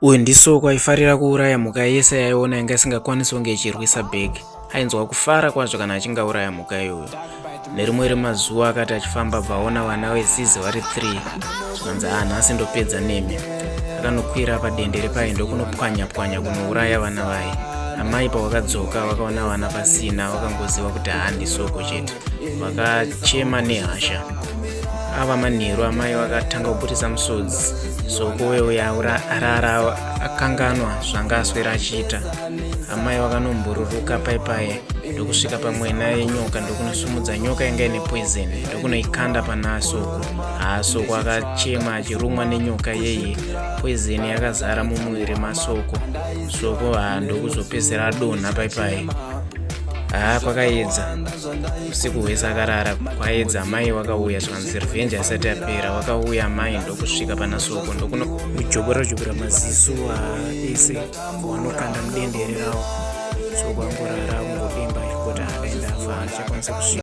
Uyu ndisoko aifarira kuuraya mhuka yese yaiona yanga isingakwanisi kunge ichirwisa bhegi. Ainzwa kufara kwazvo kana achingauraya mhuka iyoyo. Nerimwe remazuva akati achifamba bvaona vana vezizi vari 3. Zvanzi nhasi ndopedza nemi. Akanokwira padendere paye ndokunopwanya-pwanya kunouraya vana vaye. Amai pavakadzoka vakaona vana pasina, vakangoziva kuti handisoko chete. Vakachema nehasha. Ava manheru amai vakatanga kuputisa musodzi. Soko wewe arara akanganwa zvanga aswera achiita. Amai vakanombururuka paipai ndokusvika pamwena yenyoka ndokunosumudza nyoka yanga ine poison ndokunoikanda pana Soko. Soko akachema achirumwa nenyoka yeye. Poison yakazara mumuviri maSoko. Soko ndokuzopedzera adonha paipai. Kwakaedza. Usiku hwese akarara kwaedza. Amai vakauya zvanzi revenge asati yapera. Vakauya amai ndokusvika pana Soko ndokunojobora maziso ese vanokanda mudendere ravo. Soko angorara kungodimba kuti akaenda afa achakwanisa kusvika.